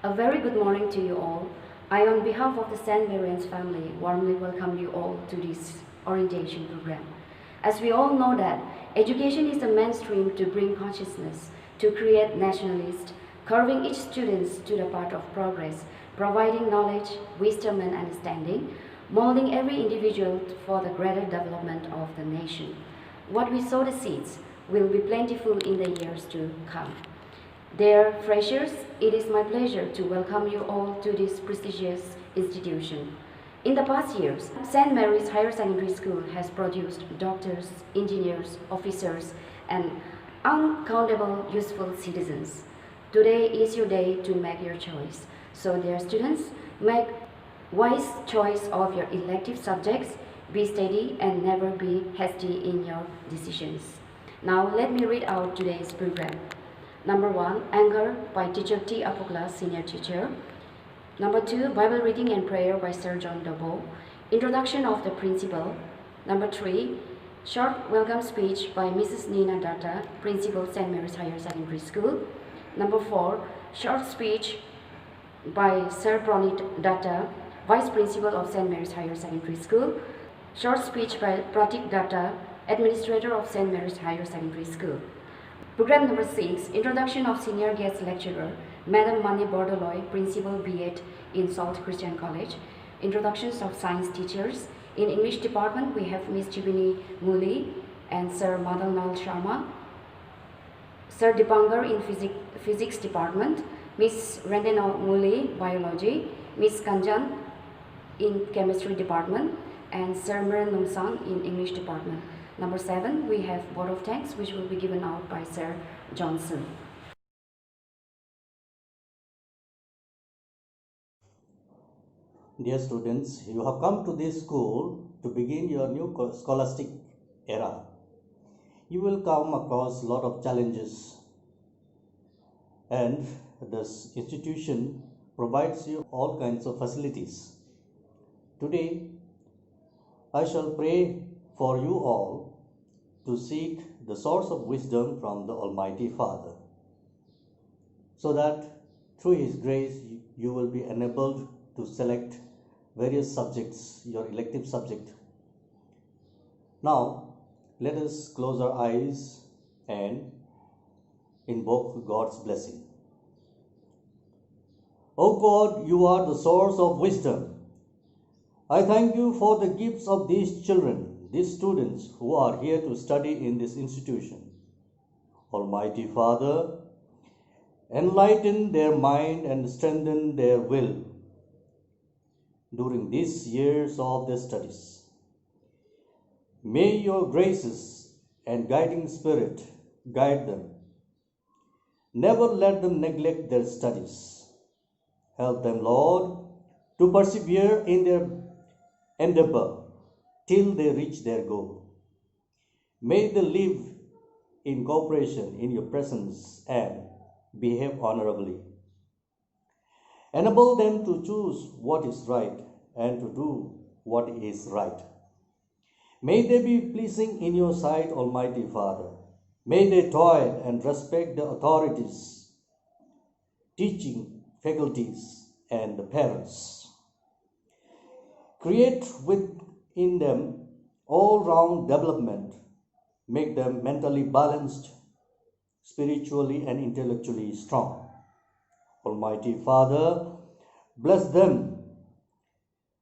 A very good morning to you all. I, on behalf of the St.Mary family, warmly welcome you all to this orientation program. As we all know that education is the mainstream to bring consciousness, to create nationalists, curving each student to the path of progress, providing knowledge, wisdom and understanding, molding every individual for the greater development of the nation. What we sow the seeds will be plentiful in the years to come. Dear freshers, it is my pleasure to welcome you all to this prestigious institution. In the past years, St. Mary's Higher Secondary School has produced doctors, engineers, officers, and uncountable useful citizens. Today is your day to make your choice. So dear students, make wise choice of your elective subjects, be steady and never be hasty in your decisions. Now let me read out today's program. Number 1, Anger by Teacher T. Apokla, Senior Teacher. Number 2, Bible Reading and Prayer by Sir John Dobo. Introduction of the Principal. Number 3, Short Welcome Speech by Mrs. Nina Datta, Principal, St. Mary's Higher Secondary School. Number 4, Short Speech by Sir Pranit Datta, Vice Principal of St. Mary's Higher Secondary School. Short Speech by Pratik Datta, Administrator of St. Mary's Higher Secondary School. Program number 6, Introduction of Senior Guest Lecturer, Madam Mani Bordoloy, Principal B.Ed in Salt Christian College. Introductions of Science Teachers. In English Department, we have Miss Jibini Muli and Sir Madan Lal Sharma. Sir Dipankar in Physics Department, Miss Rendena Muli, Biology, Miss Kanjan in Chemistry Department, and Sir Miran Nungsang in English Department. Number 7, we have Vote of Thanks, which will be given out by Sir Johnson. Dear students, you have come to this school to begin your new scholastic era. You will come across a lot of challenges, and this institution provides you all kinds of facilities. Today, I shall pray for you all to seek the source of wisdom from the Almighty Father, so that through His grace you will be enabled to select various subjects, your elective subject. Now, let us close our eyes and invoke God's blessing. O God, you are the source of wisdom. I thank you for the gifts of these children, these students who are here to study in this institution. Almighty Father, enlighten their mind and strengthen their will during these years of their studies. May your graces and guiding spirit guide them. Never let them neglect their studies. Help them, Lord, to persevere in their endeavor till they reach their goal. May they live in cooperation in your presence and behave honorably. Enable them to choose what is right and to do what is right. May they be pleasing in your sight, Almighty Father. May they toil and respect the authorities, teaching faculties, and the parents. Create within them all-round development. Make them mentally balanced, spiritually and intellectually strong. Almighty Father, bless them.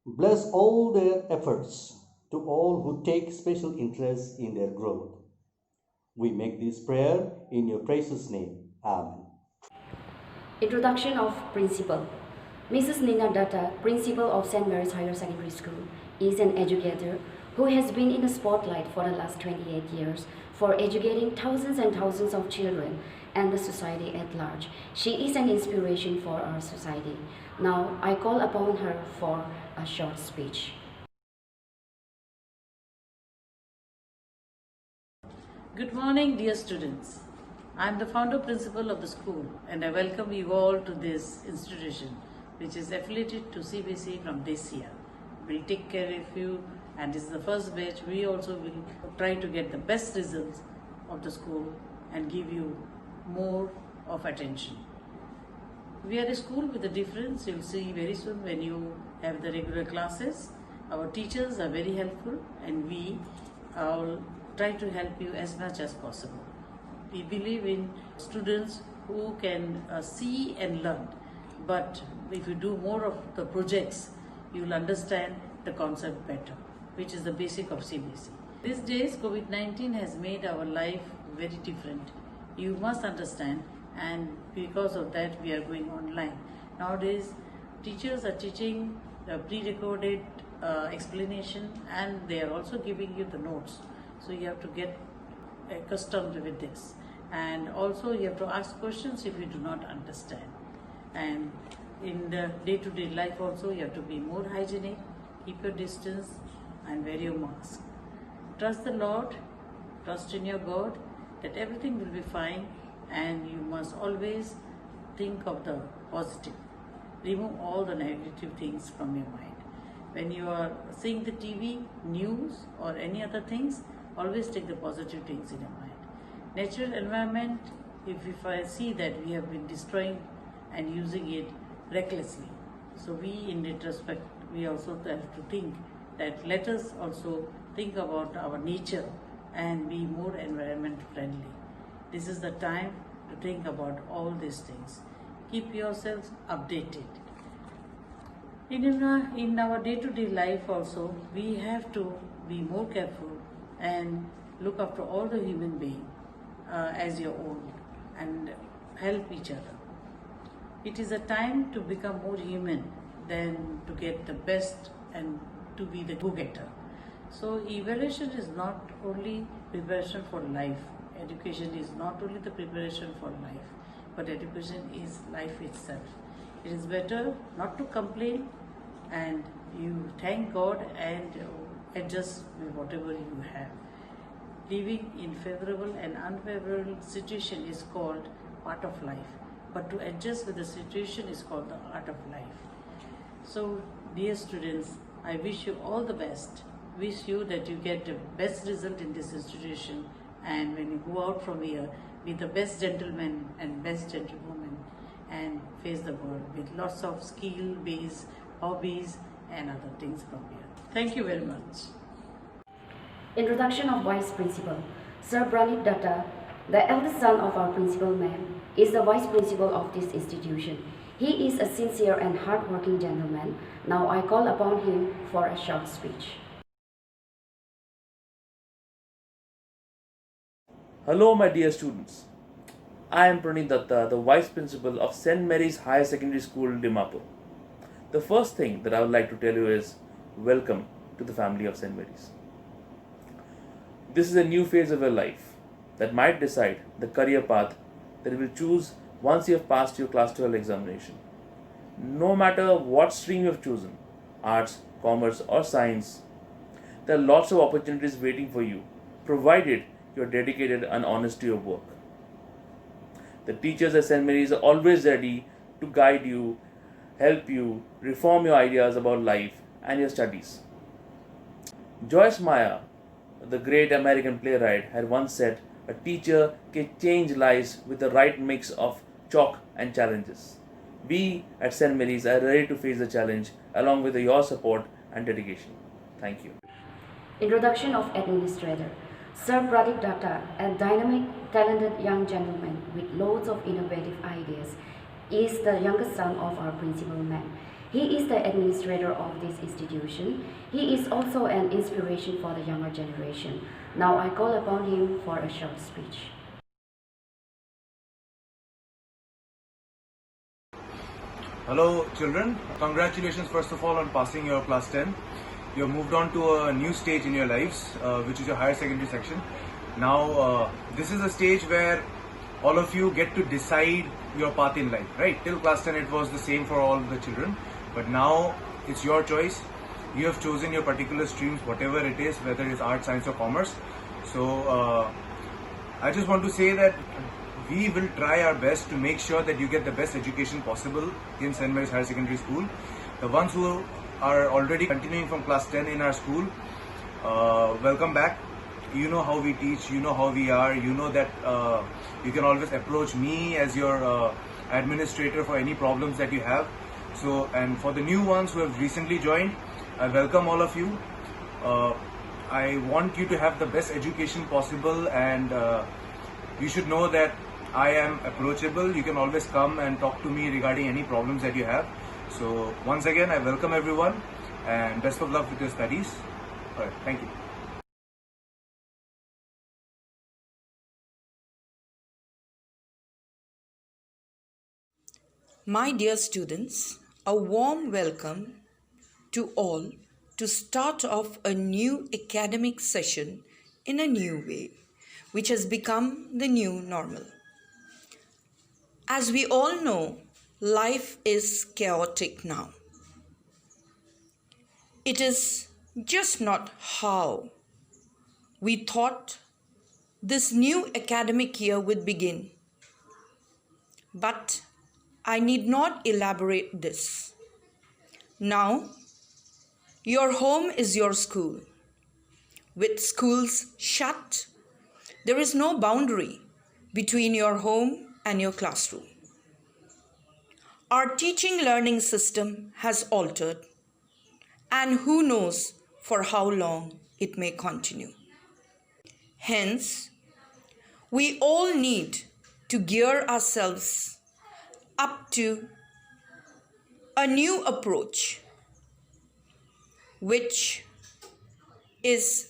Bless all their efforts to all who take special interest in their growth. We make this prayer in your precious name. Amen. Introduction of Principal. Mrs. Nina Datta, Principal of St. Mary's Higher Secondary School, is an educator who has been in the spotlight for the last 28 years for educating thousands and thousands of children and the society at large. She is an inspiration for our society. Now, I call upon her for a short speech. Good morning, dear students. I am the founder principal of the school and I welcome you all to this institution which is affiliated to CBC from this year. We'll take care of you and this is the first batch. We also will try to get the best results of the school and give you more of attention. We are a school with a difference. You'll see very soon when you have the regular classes. Our teachers are very helpful, and we all try to help you as much as possible. We believe in students who can see and learn, but if you do more of the projects, you'll understand the concept better, which is the basic of CBSE. These days, COVID-19 has made our life very different. You must understand, and because of that, we are going online. Nowadays, teachers are teaching pre-recorded explanation, and they are also giving you the notes. So you have to get accustomed with this. And also you have to ask questions if you do not understand. And in the day-to-day life also, you have to be more hygienic, keep your distance, and wear your mask. Trust the Lord, trust in your God, that everything will be fine, and you must always think of the positive. Remove all the negative things from your mind. When you are seeing the TV, news, or any other things, always take the positive things in your mind. Natural environment, if I see that we have been destroying and using it recklessly, so we in retrospect, we also have to think that let us also think about our nature and be more environment friendly. This is the time to think about all these things. Keep yourselves updated. In our day-to-day life also, we have to be more careful and look after all the human beings as your own and help each other. It is a time to become more human than to get the best and to be the go-getter. So evaluation is not only preparation for life. Education is not only the preparation for life, but education is life itself. It is better not to complain, and you thank God and adjust with whatever you have. Living in favorable and unfavorable situation is called part of life, but to adjust with the situation is called the art of life. So, dear students, I wish you all the best. Wish you that you get the best result in this institution, and when you go out from here, be the best gentleman and best gentlewoman and face the world with lots of skill-based hobbies and other things from here. Thank you very much. Introduction of Vice Principal. Sir Pranit Datta, the eldest son of our principal ma'am, is the Vice Principal of this institution. He is a sincere and hard-working gentleman. Now I call upon him for a short speech. Hello my dear students. I am Pranit Datta, the Vice Principal of St.Mary's Higher Secondary School, Dimapur. The first thing that I would like to tell you is welcome to the family of St. Mary's. This is a new phase of your life that might decide the career path that you will choose once you have passed your Class 12 examination. No matter what stream you have chosen, arts, commerce or science, there are lots of opportunities waiting for you, provided you are dedicated and honest to your work. The teachers at St. Mary's are always ready to guide you, help you, reform your ideas about life and your studies. Joyce Meyer, the great American playwright, had once said, "A teacher can change lives with the right mix of chalk and challenges." We at St. Mary's are ready to face the challenge along with your support and dedication. Thank you. Introduction of Administrator. Sir Pranit Datta, a dynamic, talented young gentleman with loads of innovative ideas, is the youngest son of our principal ma'am. He is the administrator of this institution. He is also an inspiration for the younger generation. Now I call upon him for a short speech. Hello children, congratulations first of all on passing your class 10. You have moved on to a new stage in your lives, which is your higher secondary section. Now this is a stage where all of you get to decide your path in life, right? Till class 10 it was the same for all the children, but now it's your choice. You have chosen your particular streams, whatever it is, whether it's art, science or commerce. So I just want to say that we will try our best to make sure that you get the best education possible in St. Mary's Higher Secondary School. The ones who are already continuing from class 10 in our school, welcome back. You know how we teach, you know how we are, you know that you can always approach me as your administrator for any problems that you have. So, and for the new ones who have recently joined, I welcome all of you. I want you to have the best education possible, and you should know that I am approachable. You can always come and talk to me regarding any problems that you have. So once again, I welcome everyone and best of luck with your studies. All right, thank you. My dear students, a warm welcome to all to start off a new academic session in a new way, which has become the new normal. As we all know, life is chaotic now. It is just not how we thought this new academic year would begin. But I need not elaborate this. Now, your home is your school. With schools shut, there is no boundary between your home and your classroom. Our teaching learning system has altered, and who knows for how long it may continue. Hence, we all need to gear ourselves up to a new approach, which is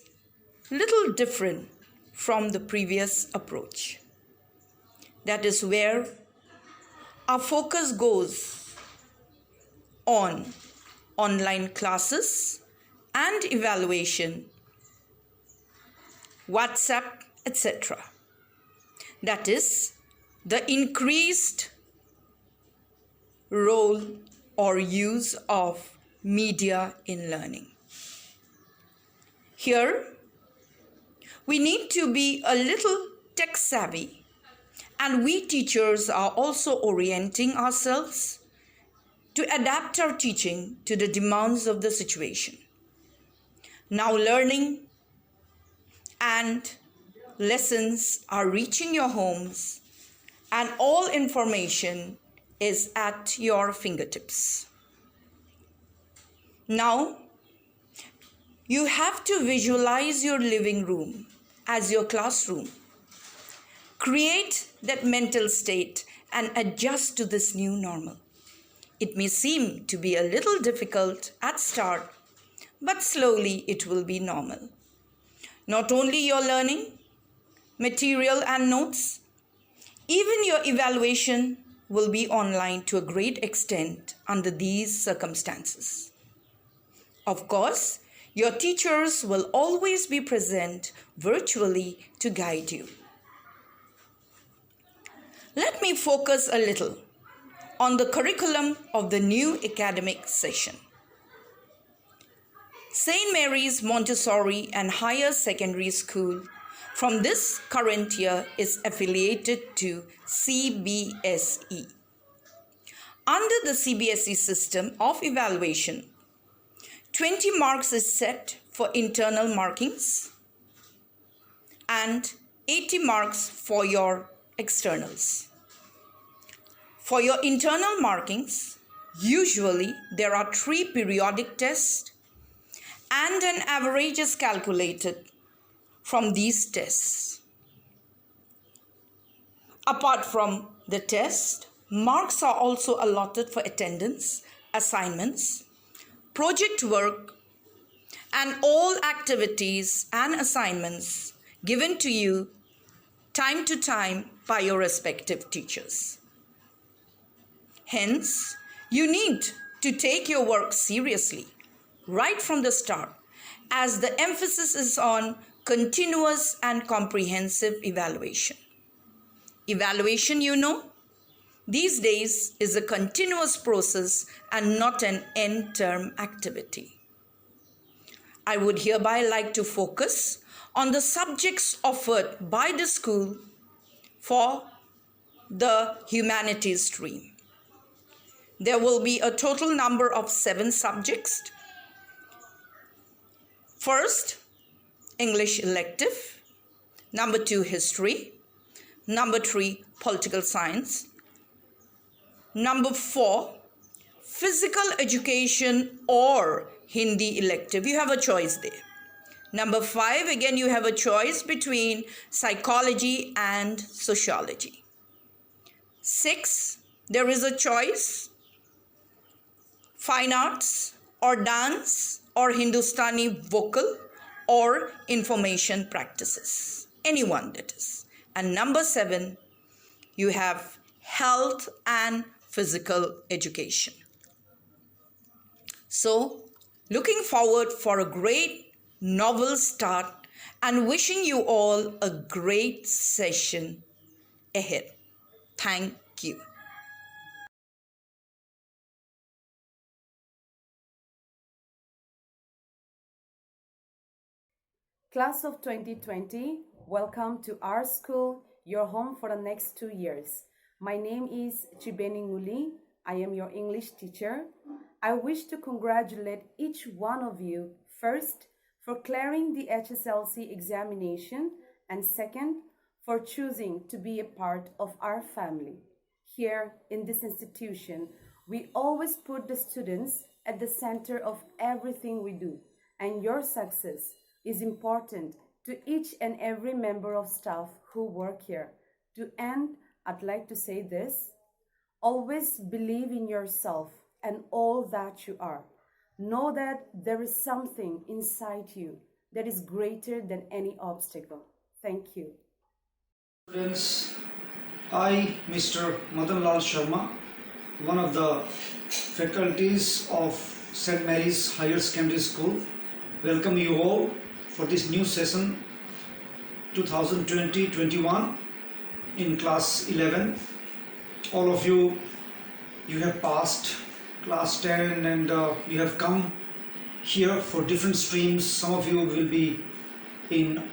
little different from the previous approach. That is where our focus goes on online classes and evaluation, WhatsApp, etc. That is the increased role or use of media in learning. Here, we need to be a little tech savvy, and we teachers are also orienting ourselves to adapt our teaching to the demands of the situation. Now learning and lessons are reaching your homes, and all information is at your fingertips. Now, you have to visualize your living room as your classroom. Create that mental state and adjust to this new normal. It may seem to be a little difficult at start, but slowly it will be normal. Not only your learning, material and notes, even your evaluation will be online to a great extent under these circumstances. Of course, your teachers will always be present virtually to guide you. Let me focus a little on the curriculum of the new academic session. St. Mary's Montessori and Higher Secondary School from this current year is affiliated to CBSE. Under the CBSE system of evaluation, 20 marks is set for internal markings and 80 marks for your externals. For your internal markings, usually there are 3 periodic tests and an average is calculated from these tests. Apart from the test, marks are also allotted for attendance, assignments, project work, and all activities and assignments given to you time to time by your respective teachers. Hence, you need to take your work seriously right from the start, as the emphasis is on continuous and comprehensive evaluation. Evaluation, you know, these days is a continuous process and not an end-term activity. I would hereby like to focus on the subjects offered by the school for the humanities stream. There will be a total number of 7 subjects. First, English elective. Number 2, history. Number 3, political science. Number 4, physical education or Hindi elective. You have a choice there. Number 5, again, you have a choice between psychology and sociology. 6, there is a choice, fine arts or dance or Hindustani vocal or information practices. Anyone that is. And number 7, you have health and physical education. So, looking forward for a great novel start and wishing you all a great session ahead. Thank you. Class of 2020, welcome to our school, your home for the next 2 years. My name is Chibeni Nguli. I am your English teacher. I wish to congratulate each one of you, first, for clearing the HSLC examination, and second, for choosing to be a part of our family. Here in this institution, we always put the students at the center of everything we do, and your success is important to each and every member of staff who work here. To end, I'd like to say this: always believe in yourself and all that you are. Know that there is something inside you that is greater than any obstacle. Thank you. Students, I, Mr. Madan Lal Sharma, one of the faculties of St. Mary's Higher Secondary School, welcome you all for this new session 2020-21 in Class 11. All of you have passed Class 10 and you have come here for different streams. Some of you will be in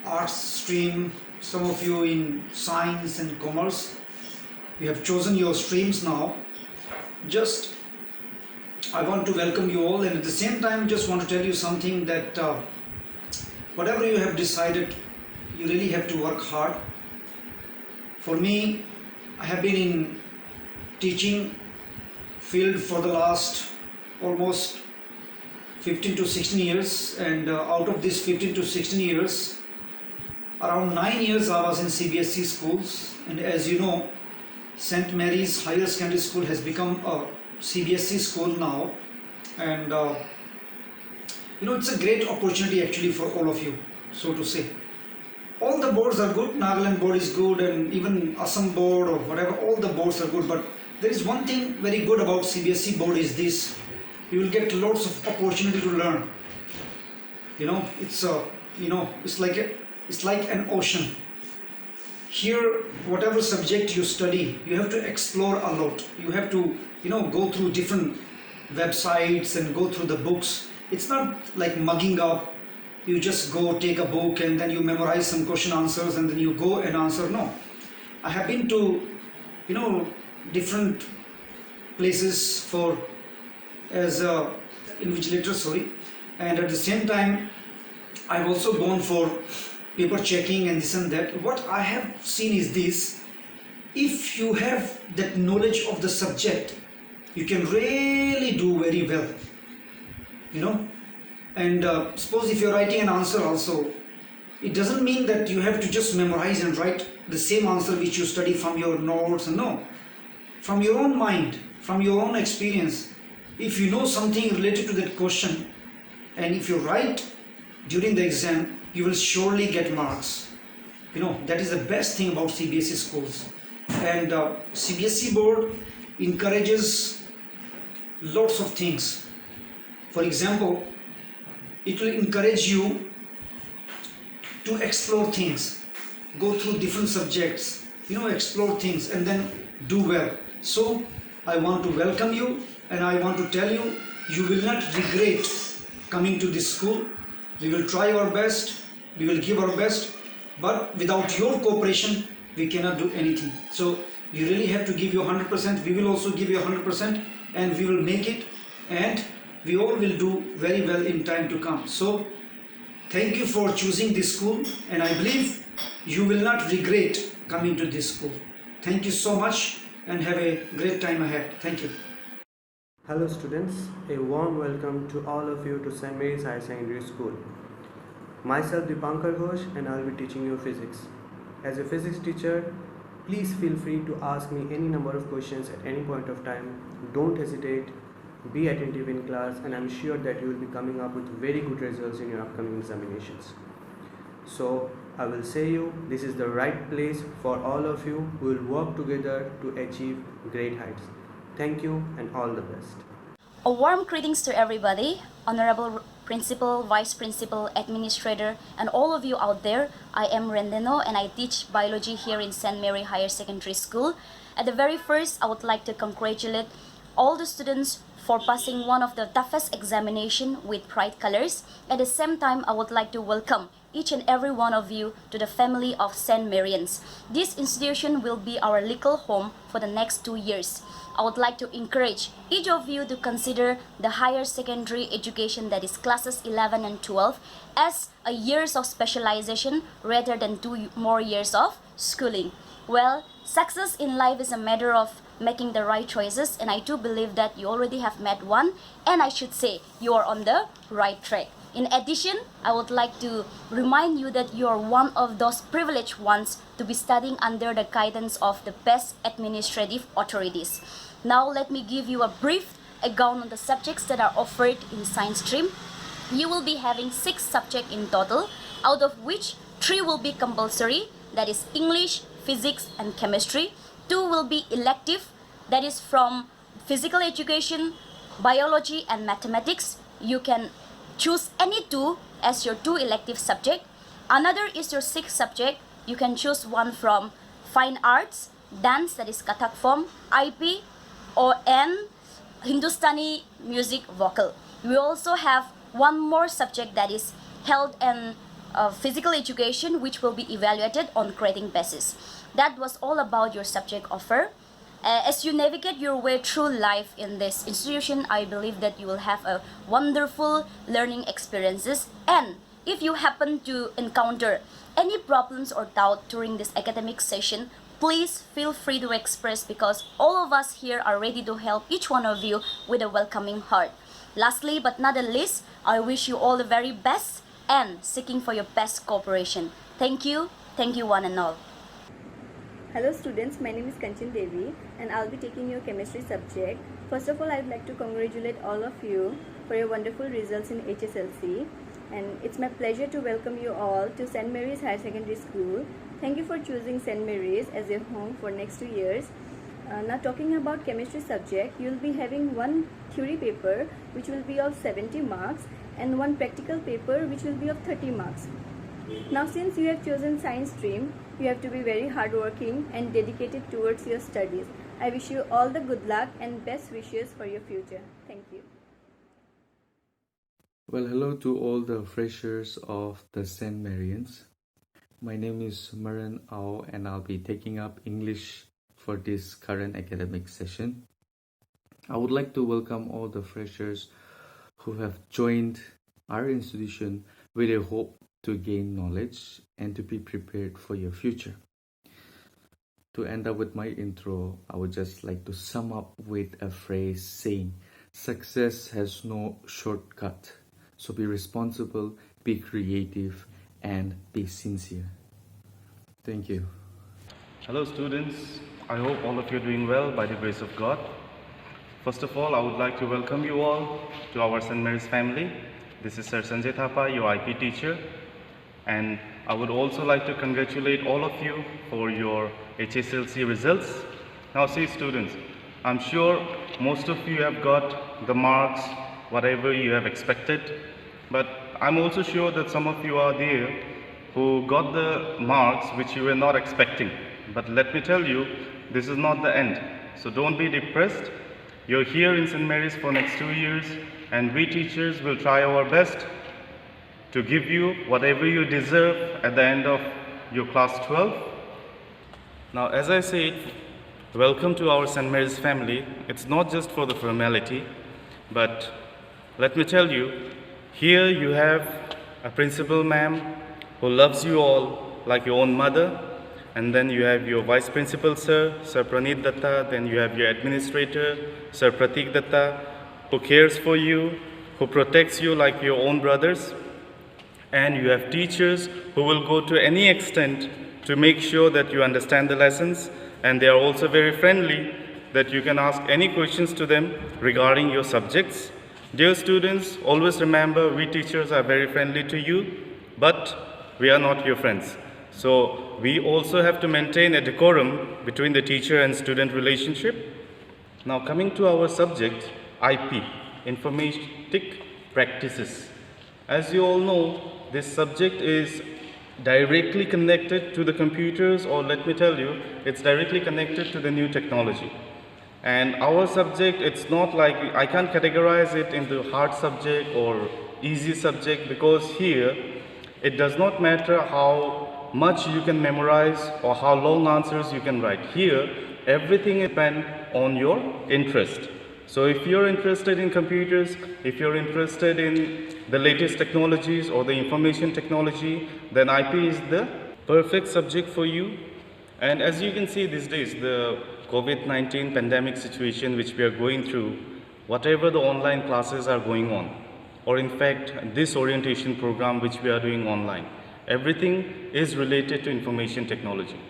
arts stream, some of you in science and commerce. You have chosen your streams now. Just I want to welcome you all, and at the same time just want to tell you something that whatever you have decided, you really have to work hard. For me, I have been in teaching field for the last almost 15 to 16 years, and out of this 15 to 16 years, around 9 years I was in CBSE schools, and as you know, St. Mary's Higher Secondary School has become a CBSE school now, and it's a great opportunity actually for all of you, so to say. All the boards are good, Nagaland board is good, and even Assam board or whatever, all the boards are good, but there is one thing very good about CBSE board is this: you will get lots of opportunity to learn. It's like an ocean. Here, whatever subject you study, you have to explore a lot. You have to, go through different websites and go through the books. It's not like mugging up. You just go take a book and then you memorize some question answers and then you go and answer. No. I have been to, different places as a invigilator, and at the same time, I've also gone for paper checking and this and that. What I have seen is this: if you have that knowledge of the subject, you can really do very well, and suppose if you're writing an answer also, it doesn't mean that you have to just memorize and write the same answer which you study from your notes. No, from your own mind, from your own experience, if you know something related to that question, and if you write during the exam, you will surely get marks. That is the best thing about CBSE schools. And CBSE board encourages lots of things. For example, it will encourage you to explore things, go through different subjects, explore things and then do well. So I want to welcome you, and I want to tell you, you will not regret coming to this school. We will try our best, we will give our best, but without your cooperation, we cannot do anything. So you really have to give your 100%. We will also give you 100%, and we will make it, and we all will do very well in time to come. So thank you for choosing this school, and I believe you will not regret coming to this school. Thank you so much, and have a great time ahead. Thank you. Hello students, a warm welcome to all of you to St. Mary's Higher Secondary School. Myself Dipankar Ghosh and I'll be teaching you physics. As a physics teacher, please feel free to ask me any number of questions at any point of time. Don't hesitate, be attentive in class, and I'm sure that you will be coming up with very good results in your upcoming examinations. So I will say you, this is the right place for all of you who will work together to achieve great heights. Thank you and all the best. A warm greetings to everybody, Honorable Principal, Vice Principal, Administrator, and all of you out there. I am Rendeno and I teach biology here in St. Mary Higher Secondary School. At the very first, I would like to congratulate all the students for passing one of the toughest examination with bright colors. At the same time, I would like to welcome each and every one of you to the family of St. Maryans. This institution will be our legal home for the next 2 years. I would like to encourage each of you to consider the higher secondary education, that is classes 11 and 12, as a years of specialization rather than 2 more years of schooling. Well, success in life is a matter of making the right choices, and I do believe that you already have made one, and I should say you are on the right track. In addition, I would like to remind you that you are one of those privileged ones to be studying under the guidance of the best administrative authorities. Now let me give you a brief account on the subjects that are offered in science stream. You will be having 6 subjects in total, out of which 3 will be compulsory, that is English, Physics and Chemistry. 2 will be elective, that is from Physical Education, Biology and Mathematics. You can choose any 2 as your 2 elective subject. Another is your 6th subject. You can choose one from Fine Arts, Dance, that is Kathak form, IP, or and Hindustani music vocal. We also have one more subject, that is Health and Physical Education, which will be evaluated on grading basis. That was all about your subject offer. As you navigate your way through life in this institution, I believe that you will have a wonderful learning experiences. And if you happen to encounter any problems or doubt during this academic session, please feel free to express, because all of us here are ready to help each one of you with a welcoming heart. Lastly but not the least, I wish you all the very best and seeking for your best cooperation. Thank you one and all. Hello students, my name is Kanchan Devi and I'll be taking your chemistry subject. First of all, I'd like to congratulate all of you for your wonderful results in HSLC, and it's my pleasure to welcome you all to St. Mary's Higher Secondary School. Thank you for choosing St. Mary's as your home for next 2 years. Now talking about chemistry subject, you'll be having one theory paper which will be of 70 marks and one practical paper which will be of 30 marks. Now since you have chosen science stream, you have to be very hardworking and dedicated towards your studies. I wish you all the good luck and best wishes for your future. Thank you. Well, hello to all the freshers of the St. Maryans. My name is Maran Ao and I'll be taking up English for this current academic session. I would like to welcome all the freshers who have joined our institution with a hope to gain knowledge and to be prepared for your future. To end up with my intro, I would just like to sum up with a phrase saying, success has no shortcut. So be responsible, be creative, and be sincere. Thank you. Hello students, I hope all of you are doing well by the grace of God. First of all, I would like to welcome you all to our St. Mary's family. This is Sir Sanjay Thapa, your IP teacher. And I would also like to congratulate all of you for your HSLC results. Now see students, I'm sure most of you have got the marks, whatever you have expected. But I'm also sure that some of you are there who got the marks which you were not expecting. But let me tell you, this is not the end. So don't be depressed. You're here in St. Mary's for next 2 years, and we teachers will try our best to give you whatever you deserve at the end of your class 12. Now, as I said, welcome to our St. Mary's family. It's not just for the formality, but let me tell you, here you have a principal ma'am who loves you all like your own mother, and then you have your Vice Principal, Sir Praneeth Datta, then you have your Administrator, Sir Pratik Datta, who cares for you, who protects you like your own brothers, and you have teachers who will go to any extent to make sure that you understand the lessons, and they are also very friendly that you can ask any questions to them regarding your subjects. Dear students, always remember we teachers are very friendly to you, but we are not your friends. So we also have to maintain a decorum between the teacher and student relationship. Now coming to our subject, IP, Informatic Practices. As you all know, this subject is directly connected to the computers, or let me tell you, it's directly connected to the new technology. And our subject, it's not like, I can't categorize it into hard subject or easy subject, because here, it does not matter how much you can memorize or how long answers you can write. Here, everything depends on your interest. So if you're interested in computers, if you're interested in the latest technologies or the information technology, then IP is the perfect subject for you. And as you can see these days, the COVID-19 pandemic situation which we are going through, whatever the online classes are going on, or in fact this orientation program which we are doing online, everything is related to information technology.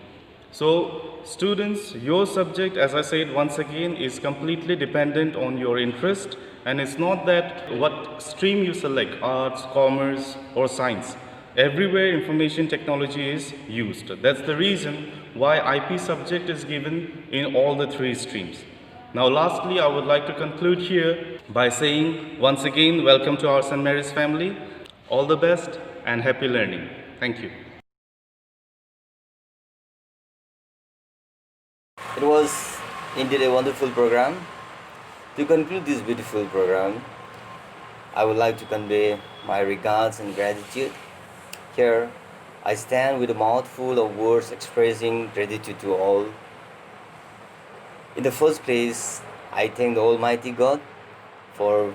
So students, your subject, as I said once again, is completely dependent on your interest, and it's not that what stream you select, arts, commerce or science. Everywhere information technology is used. That's the reason why IP subject is given in all the three streams. Now lastly, I would like to conclude here by saying once again, welcome to our St. Mary's family. All the best and happy learning. Thank you. It was indeed a wonderful program. To conclude this beautiful program, I would like to convey my regards and gratitude. Here, I stand with a mouthful of words expressing gratitude to all. In the first place, I thank the Almighty God for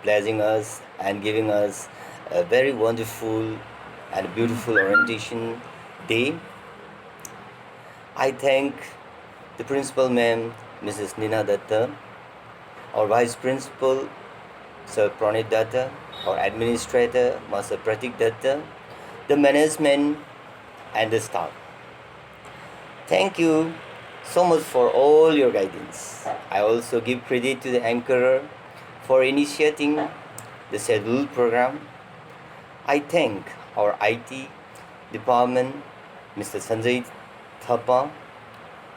blessing us and giving us a very wonderful and beautiful orientation day. I thank the Principal Ma'am, Mrs. Nina Datta, our Vice Principal, Sir Praneeth Datta, our Administrator, Master Pratik Datta, the management and the staff. Thank you so much for all your guidance. I also give credit to the anchorer for initiating the scheduled program. I thank our IT department, Mr. Sanjay Thapa,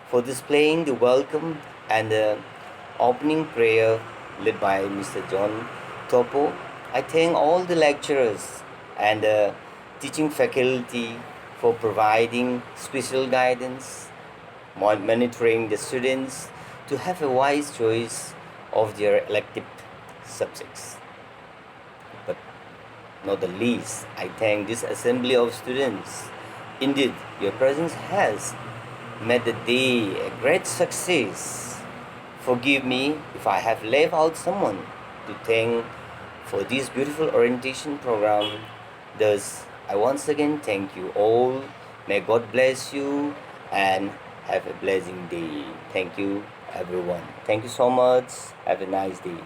for displaying the welcome and the opening prayer led by Mr. John Topo. I thank all the lecturers and the teaching faculty for providing special guidance, monitoring the students to have a wise choice of their elective subjects. But not the least, I thank this assembly of students. Indeed, your presence has made the day a great success. Forgive me if I have left out someone to thank for this beautiful orientation program. Thus, I once again thank you all. May God bless you and have a blessing day. Thank you, everyone. Thank you so much. Have a nice day.